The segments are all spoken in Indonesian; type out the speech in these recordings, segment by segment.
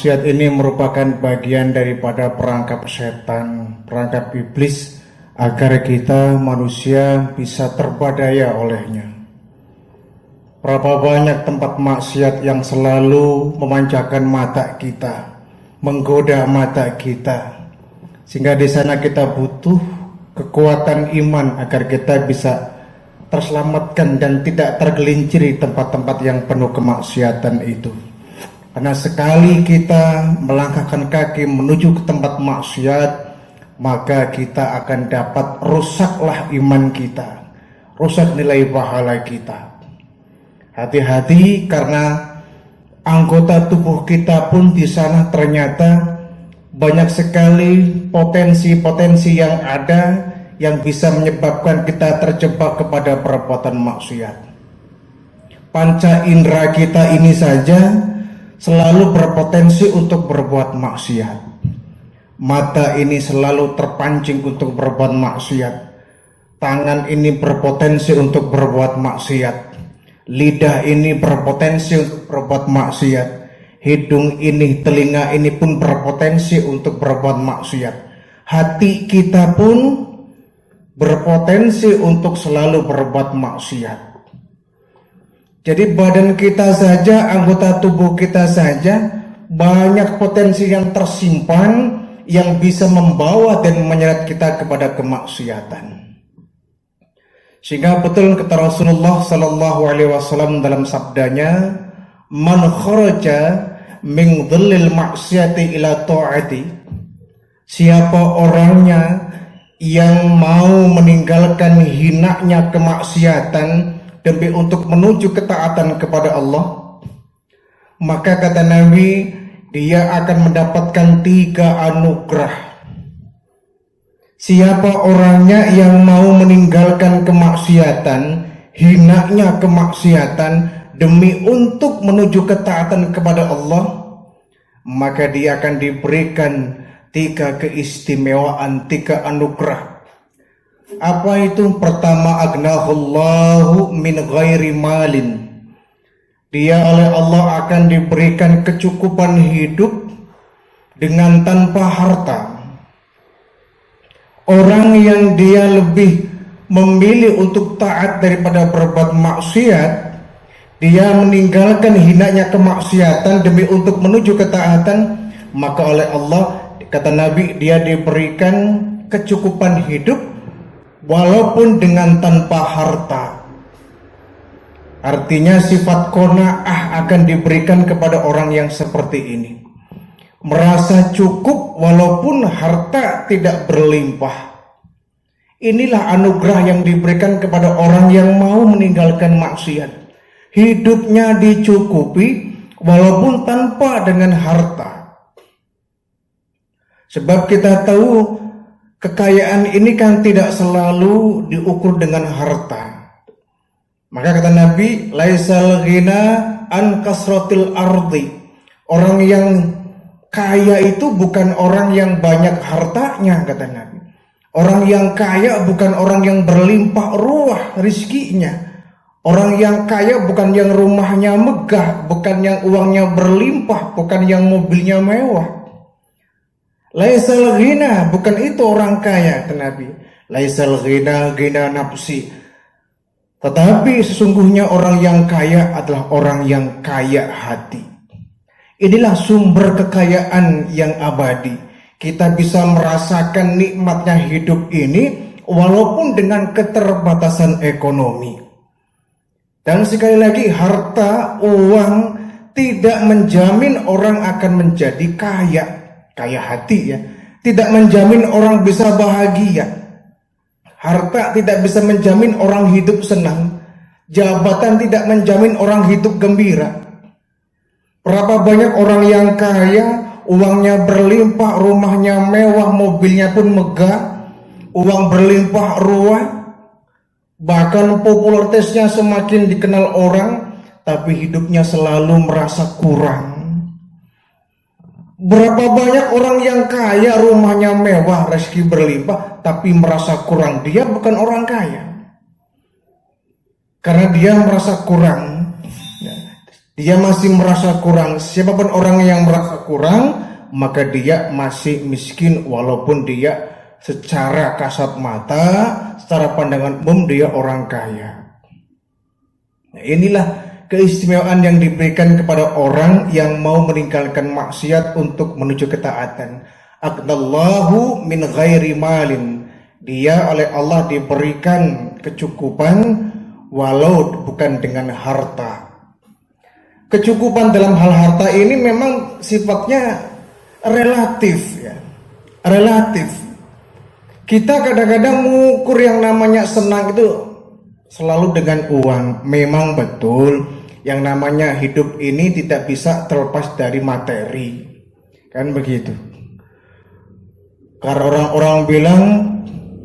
Maksiat ini merupakan bagian daripada perangkap setan, perangkap iblis, agar kita manusia bisa terbadaya olehnya. Berapa banyak tempat maksiat yang selalu memanjakan mata kita, menggoda mata kita, sehingga di sana kita butuh kekuatan iman agar kita bisa terselamatkan dan tidak tergelincir tempat-tempat yang penuh kemaksiatan itu. Karena sekali kita melangkahkan kaki menuju ke tempat maksiat, maka kita akan dapat rusaklah iman kita, rusak nilai pahala kita. Hati-hati, karena anggota tubuh kita pun di sana ternyata banyak sekali potensi-potensi yang ada yang bisa menyebabkan kita terjebak kepada perbuatan maksiat. Panca indera kita ini saja selalu berpotensi untuk berbuat maksiat. Mata ini selalu terpancing untuk berbuat maksiat. Tangan ini berpotensi untuk berbuat maksiat. Lidah ini berpotensi untuk berbuat maksiat. Hidung ini, telinga ini pun berpotensi untuk berbuat maksiat. Hati kita pun berpotensi untuk selalu berbuat maksiat. Jadi badan kita saja, anggota tubuh kita saja, banyak potensi yang tersimpan yang bisa membawa dan menyeret kita kepada kemaksiatan. Sehingga betul kata Rasulullah Sallallahu Alaihi Wasallam dalam sabdanya, "Man kharaja min dhillil maksiati ila ta'ati." Siapa orangnya yang mau meninggalkan hinanya kemaksiatan demi untuk menuju ketaatan kepada Allah, maka kata Nabi, dia akan mendapatkan 3 anugerah. Siapa orangnya yang mau meninggalkan kemaksiatan, hinanya kemaksiatan demi untuk menuju ketaatan kepada Allah, maka dia akan diberikan 3 keistimewaan, 3 anugerah. Apa itu? Pertama, aghnahullahu min ghairi malin. Dia oleh Allah akan diberikan kecukupan hidup dengan tanpa harta. Orang yang dia lebih memilih untuk taat daripada berbuat maksiat, dia meninggalkan hinanya kemaksiatan demi untuk menuju ketaatan, maka oleh Allah, kata Nabi, dia diberikan kecukupan hidup walaupun dengan tanpa harta. Artinya sifat qanaah akan diberikan kepada orang yang seperti ini. Merasa cukup walaupun harta tidak berlimpah. Inilah anugerah yang diberikan kepada orang yang mau meninggalkan maksiat. Hidupnya dicukupi walaupun tanpa dengan harta. Sebab kita tahu kekayaan ini kan tidak selalu diukur dengan harta. Maka kata Nabi, laisal ghina an kasratil ardi. Orang yang kaya itu bukan orang yang banyak hartanya, kata Nabi. Orang yang kaya bukan orang yang berlimpah ruah rizkinya. Orang yang kaya bukan yang rumahnya megah, bukan yang uangnya berlimpah, bukan yang mobilnya mewah. Laisal ghina, bukan itu orang kaya, kata Nabi. Laisal ghina ghina nafsi. Tetapi sesungguhnya orang yang kaya adalah orang yang kaya hati. Inilah sumber kekayaan yang abadi. Kita bisa merasakan nikmatnya hidup ini walaupun dengan keterbatasan ekonomi. Dan sekali lagi, harta, uang tidak menjamin orang akan menjadi kaya. Kaya hati ya. Tidak menjamin orang bisa bahagia. Harta tidak bisa menjamin orang hidup senang. Jabatan tidak menjamin orang hidup gembira. Berapa banyak orang yang kaya, uangnya berlimpah, rumahnya mewah, mobilnya pun megah, uang berlimpah ruah, bahkan popularitasnya semakin dikenal orang, tapi hidupnya selalu merasa kurang. Berapa banyak orang yang kaya, rumahnya mewah, rezeki berlimpah, tapi merasa kurang. Dia bukan orang kaya, karena dia merasa kurang. Dia masih merasa kurang. Siapapun orang yang merasa kurang, maka dia masih miskin walaupun dia secara kasat mata, secara pandangan umum dia orang kaya. Nah, inilah keistimewaan yang diberikan kepada orang yang mau meninggalkan maksiat untuk menuju ketaatan. Aqdallahu min ghairi malin. Dia oleh Allah diberikan kecukupan walau bukan dengan harta. Kecukupan dalam hal harta ini memang sifatnya relatif ya. Relatif. Kita kadang-kadang mengukur yang namanya senang itu selalu dengan uang. Memang betul yang namanya hidup ini tidak bisa terlepas dari materi. Kan begitu. Karena orang-orang bilang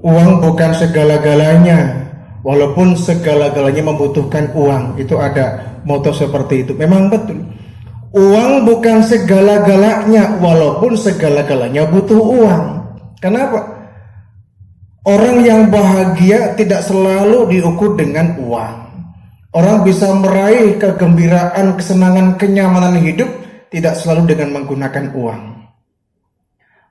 uang bukan segala-galanya. Walaupun segala-galanya membutuhkan uang. Itu ada moto seperti itu. Memang betul. Uang bukan segala-galanya, walaupun segala-galanya butuh uang. Kenapa? Orang yang bahagia tidak selalu diukur dengan uang. Orang bisa meraih kegembiraan, kesenangan, kenyamanan hidup tidak selalu dengan menggunakan uang.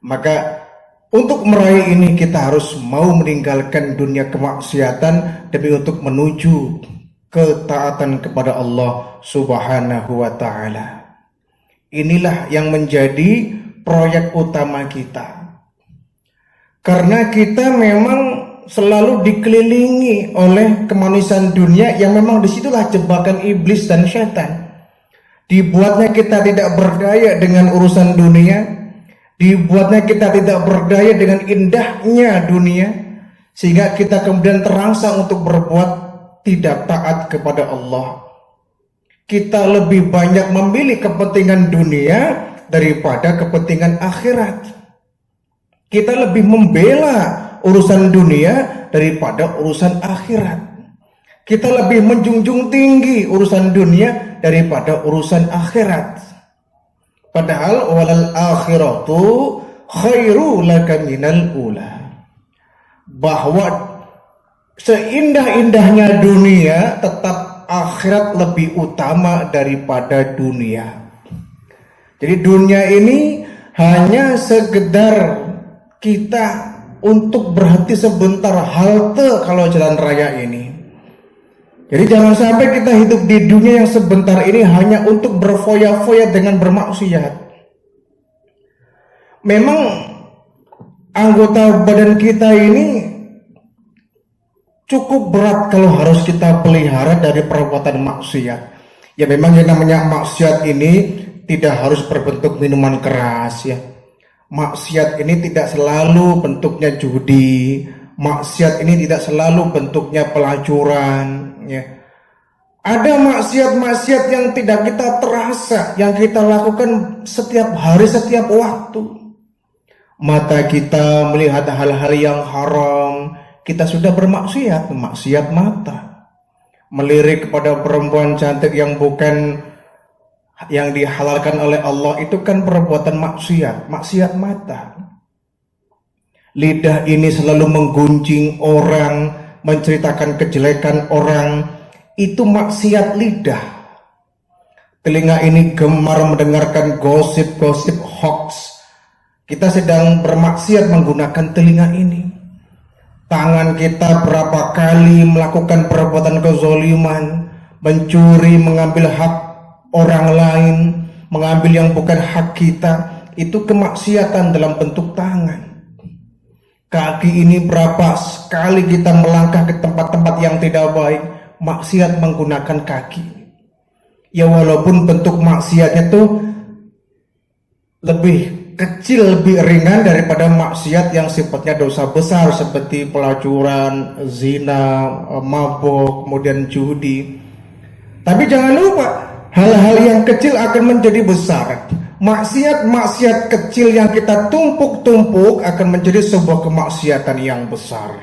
Maka untuk meraih ini kita harus mau meninggalkan dunia kemaksiatan demi untuk menuju ketaatan kepada Allah Subhanahu wa ta'ala. Inilah yang menjadi proyek utama kita. Karena kita memang selalu dikelilingi oleh kemanusiaan dunia yang memang disitulah jebakan iblis dan syaitan. Dibuatnya kita tidak berdaya dengan urusan dunia. Dibuatnya kita tidak berdaya dengan indahnya dunia. Sehingga kita kemudian terangsang untuk berbuat tidak taat kepada Allah. Kita lebih banyak memilih kepentingan dunia daripada kepentingan akhirat. Kita lebih membela urusan dunia daripada urusan akhirat. Kita lebih menjunjung tinggi urusan dunia daripada urusan akhirat. Padahal walal akhiratu khairu laka minal ula. Bahwa seindah-indahnya dunia tetap akhirat lebih utama daripada dunia. Jadi dunia ini hanya sekedar kita untuk berhenti sebentar, halte kalau jalan raya ini. Jadi jangan sampai kita hidup di dunia yang sebentar ini hanya untuk berfoya-foya dengan bermaksiat. Memang anggota badan kita ini cukup berat kalau harus kita pelihara dari perbuatan maksiat. Ya memang yang namanya maksiat ini tidak harus berbentuk minuman keras ya. Maksiat ini tidak selalu bentuknya judi. Maksiat ini tidak selalu bentuknya pelacuran ya. Ada maksiat-maksiat yang tidak kita terasa, yang kita lakukan setiap hari, setiap waktu. Mata kita melihat hal-hal yang haram, kita sudah bermaksiat, maksiat mata. Melirik kepada perempuan cantik yang bukan yang dihalalkan oleh Allah, itu kan perbuatan maksiat, maksiat mata. Lidah ini selalu menggunjing orang, menceritakan kejelekan orang, itu maksiat lidah. Telinga ini gemar mendengarkan gosip-gosip hoax. Kita sedang bermaksiat menggunakan telinga ini. Tangan kita berapa kali melakukan perbuatan kezoliman, mencuri, mengambil hak orang lain, mengambil yang bukan hak kita, itu kemaksiatan dalam bentuk tangan. Kaki ini berapa sekali kita melangkah ke tempat-tempat yang tidak baik, maksiat menggunakan kaki. Ya walaupun bentuk maksiatnya itu lebih kecil, lebih ringan daripada maksiat yang sifatnya dosa besar seperti pelacuran, zina, mabuk, kemudian judi. Tapi jangan lupa, hal-hal yang kecil akan menjadi besar. Maksiat-maksiat kecil yang kita tumpuk-tumpuk akan menjadi sebuah kemaksiatan yang besar.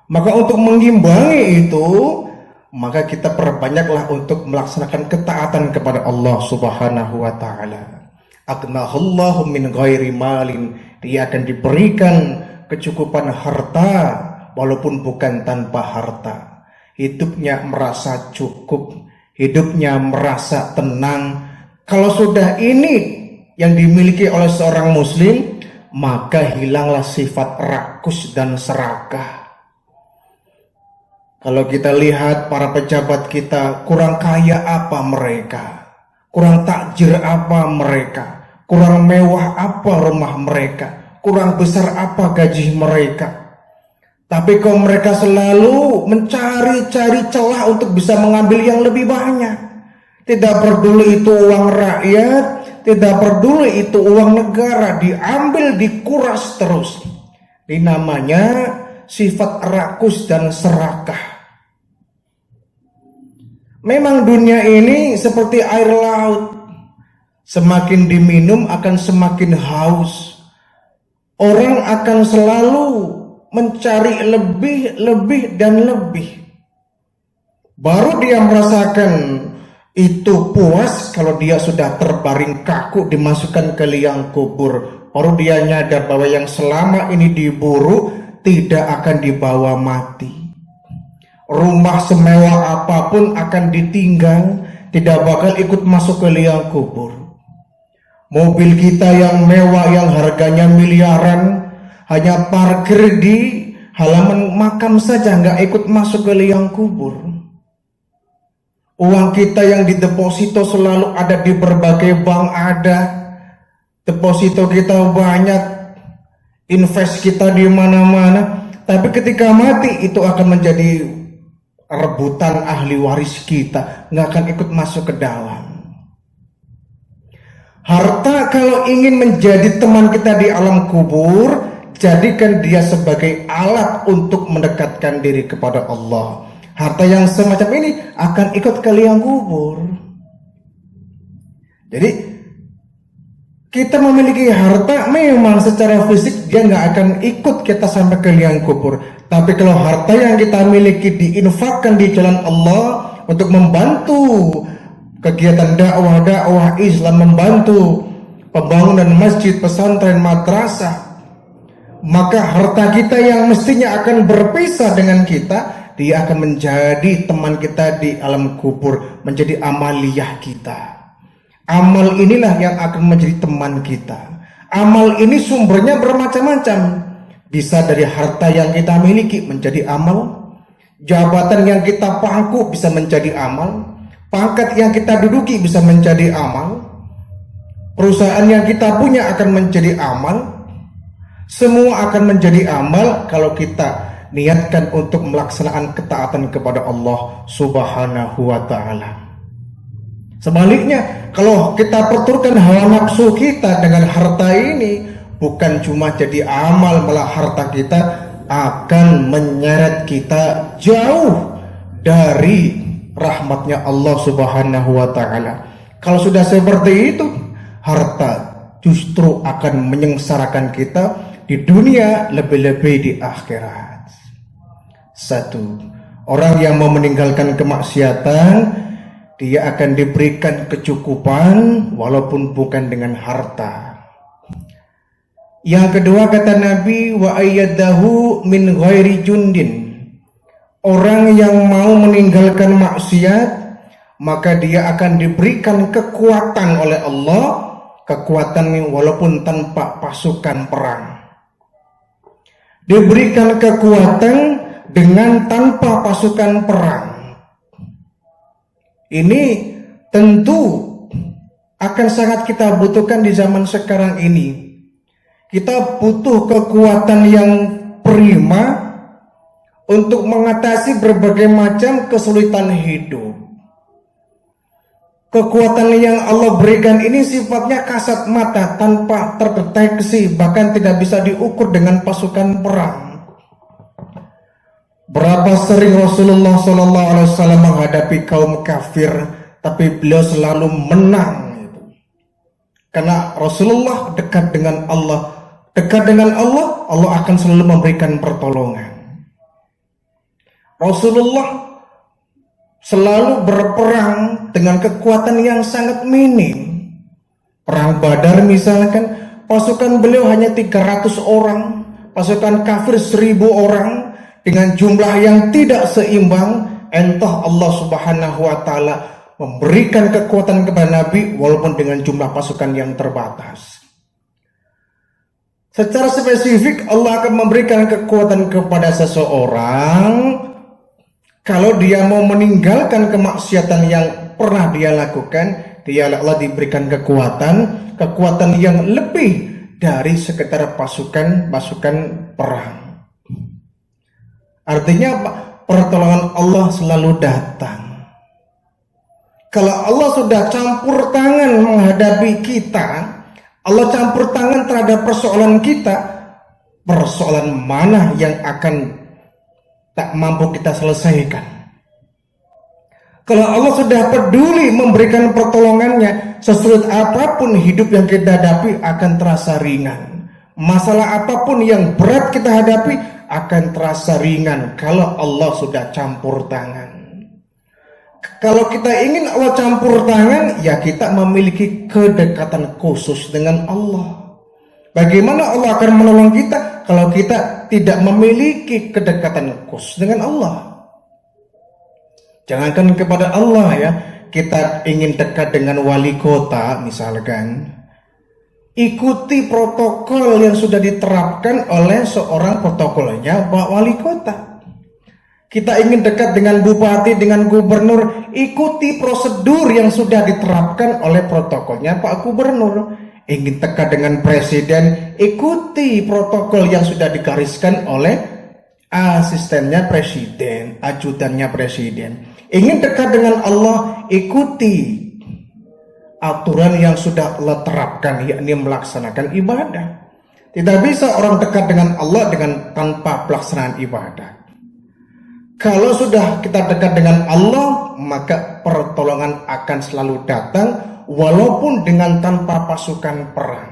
Maka untuk mengimbangi itu, maka kita perbanyaklah untuk melaksanakan ketaatan kepada Allah Subhanahu wa ta'ala. Aghnahullahu min ghairi malin. Dia akan diberikan kecukupan harta walaupun bukan tanpa harta. Hidupnya merasa cukup, hidupnya merasa tenang. Kalau sudah ini yang dimiliki oleh seorang muslim, maka hilanglah sifat rakus dan serakah. Kalau kita lihat para pejabat kita, kurang kaya apa mereka, kurang takjir apa mereka, kurang mewah apa rumah mereka, kurang besar apa gaji mereka, tapi kok mereka selalu mencari-cari celah untuk bisa mengambil yang lebih banyak. Tidak peduli itu uang rakyat, tidak peduli itu uang negara, diambil, dikuras terus. Ini namanya sifat rakus dan serakah. Memang dunia ini seperti air laut, semakin diminum akan semakin haus. Orang akan selalu mencari lebih dan lebih. Baru dia merasakan itu puas kalau dia sudah terbaring kaku dimasukkan ke liang kubur. Baru dia nyadar bahwa yang selama ini diburu tidak akan dibawa mati. Rumah semewah apapun akan ditinggal, tidak bakal ikut masuk ke liang kubur. Mobil kita yang mewah yang harganya miliaran hanya parkir di halaman makam saja, nggak ikut masuk ke liang kubur. Uang kita yang dideposito selalu ada di berbagai bank, ada deposito kita banyak, invest kita di mana-mana, tapi ketika mati itu akan menjadi rebutan ahli waris kita, nggak akan ikut masuk ke dalam. Harta kalau ingin menjadi teman kita di alam kubur, jadikan dia sebagai alat untuk mendekatkan diri kepada Allah. Harta yang semacam ini akan ikut ke liang kubur. Jadi kita memiliki harta, memang secara fisik dia nggak akan ikut kita sampai ke liang kubur. Tapi kalau harta yang kita miliki diinfakkan di jalan Allah untuk membantu kegiatan dakwah Islam, membantu pembangunan masjid, pesantren, madrasah, maka harta kita yang mestinya akan berpisah dengan kita, dia akan menjadi teman kita di alam kubur, menjadi amaliyah kita. Amal inilah yang akan menjadi teman kita. Amal ini sumbernya bermacam-macam. Bisa dari harta yang kita miliki menjadi amal, jabatan yang kita pangku bisa menjadi amal, pangkat yang kita duduki bisa menjadi amal, perusahaan yang kita punya akan menjadi amal. Semua akan menjadi amal kalau kita niatkan untuk melaksanakan ketaatan kepada Allah Subhanahu wa ta'ala. Sebaliknya, kalau kita perturutkan hawa nafsu kita dengan harta ini, bukan cuma jadi amal, malah harta kita akan menyeret kita jauh dari rahmatnya Allah Subhanahu wa ta'ala. Kalau sudah seperti itu, harta justru akan menyengsarakan kita di dunia, lebih-lebih di akhirat. Satu, orang yang mau meninggalkan kemaksiatan, dia akan diberikan kecukupan walaupun bukan dengan harta. Yang kedua kata Nabi, wa ayyadahu min ghairi jundin. Orang yang mau meninggalkan maksiat, maka dia akan diberikan kekuatan oleh Allah, kekuatan walaupun tanpa pasukan perang. Diberikan kekuatan dengan tanpa pasukan perang. Ini tentu akan sangat kita butuhkan di zaman sekarang ini. Kita butuh kekuatan yang prima untuk mengatasi berbagai macam kesulitan hidup. Kekuatan yang Allah berikan ini sifatnya kasat mata, tanpa terdeteksi, bahkan tidak bisa diukur dengan pasukan perang. Berapa sering Rasulullah SAW menghadapi kaum kafir, tapi beliau selalu menang. Karena Rasulullah dekat dengan Allah. Dekat dengan Allah, Allah akan selalu memberikan pertolongan. Rasulullah selalu berperang dengan kekuatan yang sangat minim. Perang Badar misalkan, pasukan beliau hanya 300 orang, pasukan kafir 1000 orang, dengan jumlah yang tidak seimbang. Entah Allah Subhanahu wa ta'ala memberikan kekuatan kepada Nabi walaupun dengan jumlah pasukan yang terbatas. Secara spesifik Allah akan memberikan kekuatan kepada seseorang kalau dia mau meninggalkan kemaksiatan yang pernah dia lakukan, dia Allah diberikan kekuatan yang lebih dari sekedar pasukan perang. Artinya pertolongan Allah selalu datang. Kalau Allah sudah campur tangan menghadapi kita, Allah campur tangan terhadap persoalan kita, persoalan mana yang akan tak mampu kita selesaikan? Kalau Allah sudah peduli memberikan pertolongannya, sesulit apapun hidup yang kita hadapi akan terasa ringan. Masalah apapun yang berat kita hadapi akan terasa ringan kalau Allah sudah campur tangan. Kalau kita ingin Allah campur tangan, ya kita memiliki kedekatan khusus dengan Allah. Bagaimana Allah akan menolong kita kalau kita tidak memiliki kedekatan khusus dengan Allah? Jangankan kepada Allah ya, kita ingin dekat dengan wali kota misalkan, ikuti protokol yang sudah diterapkan oleh seorang protokolnya Pak Wali Kota. Kita ingin dekat dengan bupati, dengan gubernur, ikuti prosedur yang sudah diterapkan oleh protokolnya Pak Gubernur. Ingin dekat dengan presiden, ikuti protokol yang sudah digariskan oleh asistennya presiden, ajudannya presiden. Ingin dekat dengan Allah, ikuti aturan yang sudah Allah terapkan, yakni melaksanakan ibadah. Tidak bisa orang dekat dengan Allah tanpa pelaksanaan ibadah. Kalau sudah kita dekat dengan Allah, maka pertolongan akan selalu datang walaupun dengan tanpa pasukan perang.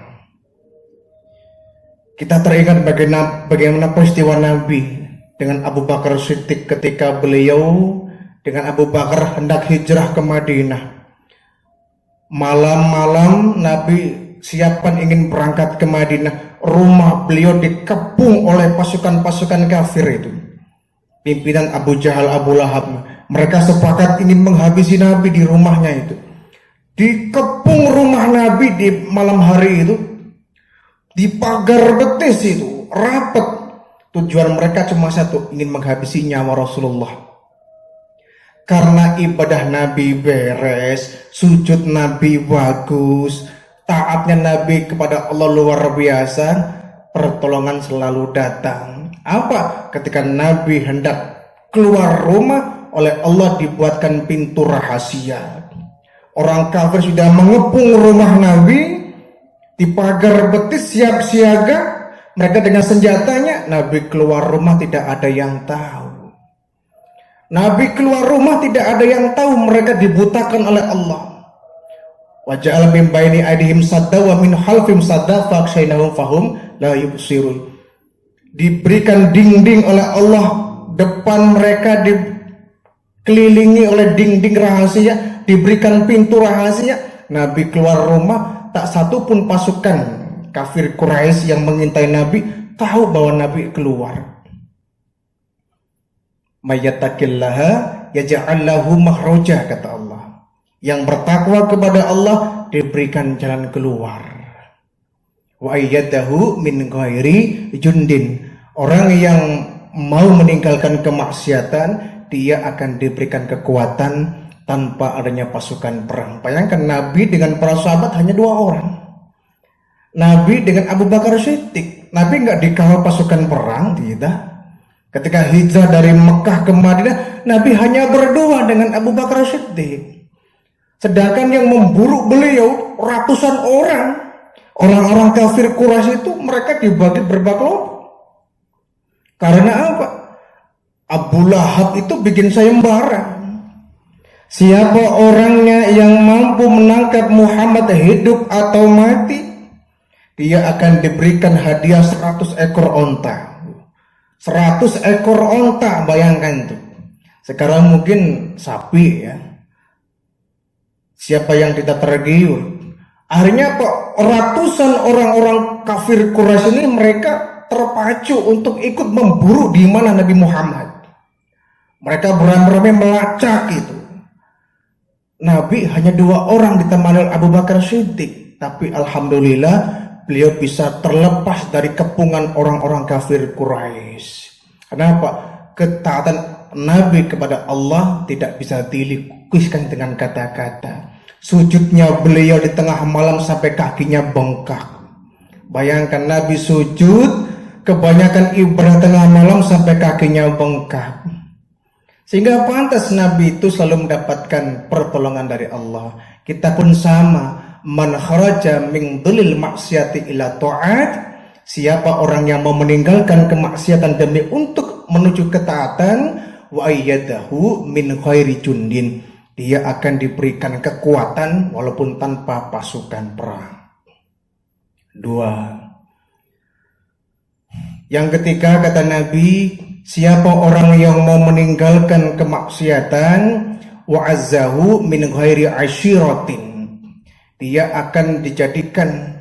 Kita teringat bagaimana peristiwa Nabi dengan Abu Bakar Siddiq ketika beliau dengan Abu Bakar hendak hijrah ke Madinah. Malam-malam Nabi siapkan ingin berangkat ke Madinah. Rumah beliau dikepung oleh pasukan-pasukan kafir itu. Pimpinan Abu Jahal, Abu Lahab. Mereka sepakat ingin menghabisi Nabi di rumahnya itu. Dikepung rumah Nabi di malam hari itu. Di pagar betis itu. Rapat. Tujuan mereka cuma satu. Ingin menghabisi nyawa Rasulullah. Karena ibadah Nabi beres, sujud Nabi bagus, taatnya Nabi kepada Allah luar biasa, pertolongan selalu datang. Apa? Ketika Nabi hendak keluar rumah, oleh Allah dibuatkan pintu rahasia. Orang kafir sudah mengepung rumah Nabi, di pagar betis siap siaga, mereka dengan senjatanya. Nabi keluar rumah tidak ada yang tahu. Nabi keluar rumah tidak ada yang tahu, mereka dibutakan oleh Allah. Wa ja'ala min baini aydihim sadda wa min khalfihim sadda fakhshaynahum fahum la yubsirun. Diberikan dinding oleh Allah, depan mereka dikelilingi oleh dinding rahasia, diberikan pintu rahasia. Nabi keluar rumah, tak satu pun pasukan kafir Quraisy yang mengintai Nabi tahu bahwa Nabi keluar. Mayyattaqillaha yaj'al lahu makhraja, kata Allah. Yang bertakwa kepada Allah diberikan jalan keluar. Wa ayyadahu min ghairi jundin. Orang yang mau meninggalkan kemaksiatan, dia akan diberikan kekuatan tanpa adanya pasukan perang. Bayangkan Nabi dengan para sahabat hanya 2 orang. Nabi dengan Abu Bakar Siddiq. Nabi nggak dikawal pasukan perang, tidak. Ketika hijrah dari Mekah ke Madinah, Nabi hanya berdua dengan Abu Bakar Siddiq. Sedangkan yang memburu beliau ratusan orang. Orang-orang kafir Quraisy itu mereka dibagi beberapa kelompok. Karena apa? Abu Lahab itu bikin sayembara. Siapa orangnya yang mampu menangkap Muhammad hidup atau mati, dia akan diberikan hadiah 100 ekor onta. 100 ekor onta, bayangkan tuh. Sekarang mungkin sapi ya. Siapa yang tidak tergiur? Akhirnya kok ratusan orang-orang kafir Quraisy ini mereka terpacu untuk ikut memburu di mana Nabi Muhammad. Mereka beramai-ramai melacak itu. Nabi hanya 2 orang ditemani oleh Abu Bakar Siddiq, tapi alhamdulillah beliau bisa terlepas dari kepungan orang-orang kafir Quraisy. Kenapa? Ketaatan Nabi kepada Allah tidak bisa dilukiskan dengan kata-kata. Sujudnya beliau di tengah malam sampai kakinya bengkak. Bayangkan Nabi sujud, kebanyakan ibadah tengah malam sampai kakinya bengkak. Sehingga pantas Nabi itu selalu mendapatkan pertolongan dari Allah. Kita pun sama. Man kharaja min dhulil maksiati ila ta'at. Siapa orang yang mau meninggalkan kemaksiatan demi untuk menuju ketaatan, wa ayyadahu min khairi jundin. Dia akan diberikan kekuatan walaupun tanpa pasukan perang. 2. Yang ketiga kata Nabi, siapa orang yang mau meninggalkan kemaksiatan, wa'azzahu min ghairi ashiratin, dia akan diberikan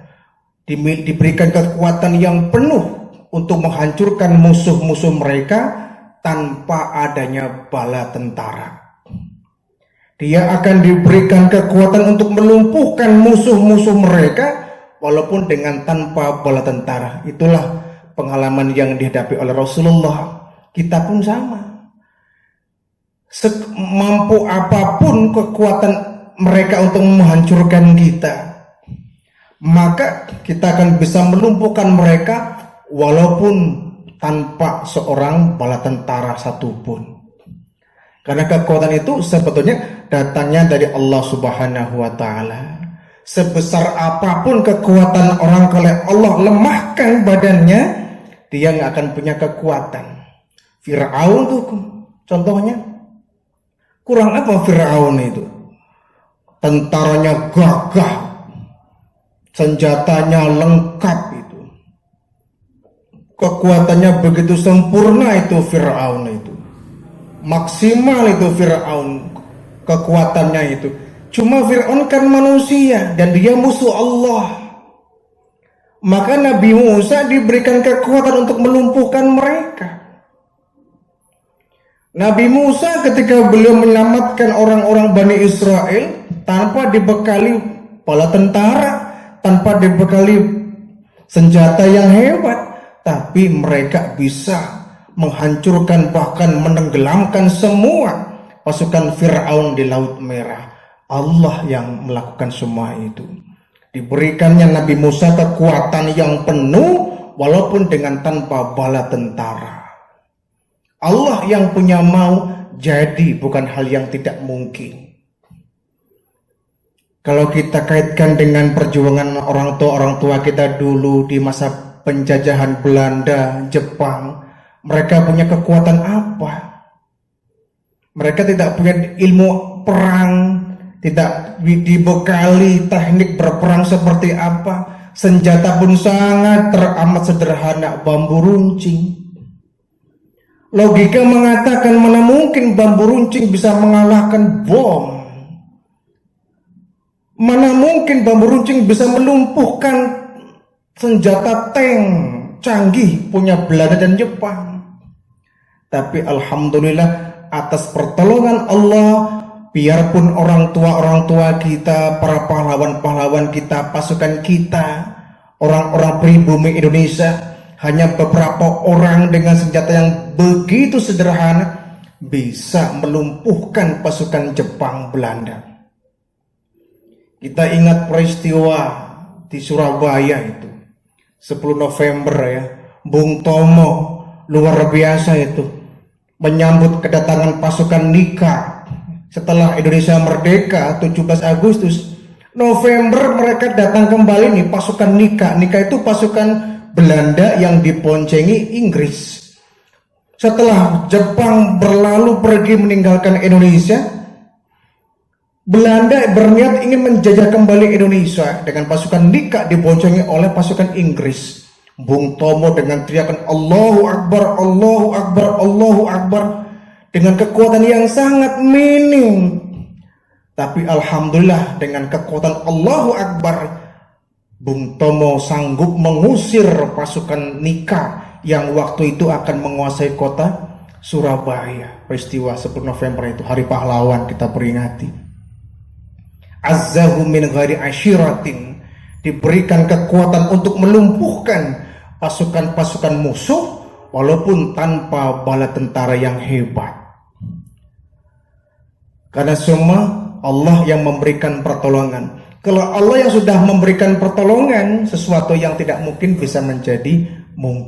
kekuatan yang penuh untuk menghancurkan musuh-musuh mereka tanpa adanya bala tentara. Dia akan diberikan kekuatan untuk melumpuhkan musuh-musuh mereka walaupun dengan tanpa bala tentara. Itulah pengalaman yang dihadapi oleh Rasulullah. Kita pun sama. Semampu apapun kekuatan mereka untuk menghancurkan kita, maka kita akan bisa melumpuhkan mereka walaupun tanpa seorang bala tentara satupun. Karena kekuatan itu sebetulnya datangnya dari Allah Subhanahu wa Ta'ala. Sebesar apapun kekuatan orang, kalau Allah lemahkan badannya, dia nggak akan punya kekuatan. Fir'aun tuh contohnya, kurang apa Fir'aun itu? Tentaranya gagah, senjatanya lengkap itu, kekuatannya begitu sempurna itu Fir'aun itu, maksimal itu Fir'aun kekuatannya itu. Cuma Fir'aun kan manusia dan dia musuh Allah. Maka Nabi Musa diberikan kekuatan untuk melumpuhkan mereka. Nabi Musa ketika beliau menyelamatkan orang-orang Bani Israel tanpa dibekali bala tentara, tanpa dibekali senjata yang hebat, tapi mereka bisa menghancurkan bahkan menenggelamkan semua pasukan Fir'aun di Laut Merah. Allah yang melakukan semua itu. Diberikannya Nabi Musa kekuatan yang penuh walaupun dengan tanpa bala tentara. Allah yang punya mau jadi, bukan hal yang tidak mungkin. Kalau kita kaitkan dengan perjuangan orang tua kita dulu di masa penjajahan Belanda, Jepang, mereka punya kekuatan apa? Mereka tidak punya ilmu perang, tidak dibekali teknik berperang seperti apa. Senjata pun sangat teramat sederhana, bambu runcing. Logika mengatakan mana mungkin bambu runcing bisa mengalahkan bom. Mana mungkin bambu runcing bisa melumpuhkan senjata tank canggih punya Belanda dan Jepang. Tapi alhamdulillah atas pertolongan Allah, biarpun orang tua kita, para pahlawan-pahlawan kita, pasukan kita, orang-orang pribumi Indonesia, hanya beberapa orang dengan senjata yang begitu sederhana bisa melumpuhkan pasukan Jepang Belanda. Kita ingat peristiwa di Surabaya itu 10 November ya, Bung Tomo luar biasa itu menyambut kedatangan pasukan Nika setelah Indonesia merdeka 17 Agustus. November mereka datang kembali nih pasukan Nika. Nika itu pasukan Belanda yang diponcengi Inggris. Setelah Jepang berlalu pergi meninggalkan Indonesia, Belanda berniat ingin menjajah kembali Indonesia dengan pasukan Nika diboncengi oleh pasukan Inggris. Bung Tomo dengan teriakan Allahu Akbar, Allahu Akbar, Allahu Akbar dengan kekuatan yang sangat minim. Tapi alhamdulillah dengan kekuatan Allahu Akbar, Bung Tomo sanggup mengusir pasukan Nika yang waktu itu akan menguasai kota Surabaya. Peristiwa 10 November itu hari pahlawan kita peringati. azzahu min ghairi asyiratin, diberikan kekuatan untuk melumpuhkan pasukan-pasukan musuh walaupun tanpa bala tentara yang hebat. Karena semua Allah yang memberikan pertolongan. Kalau Allah yang sudah memberikan pertolongan, sesuatu yang tidak mungkin bisa menjadi mungkin.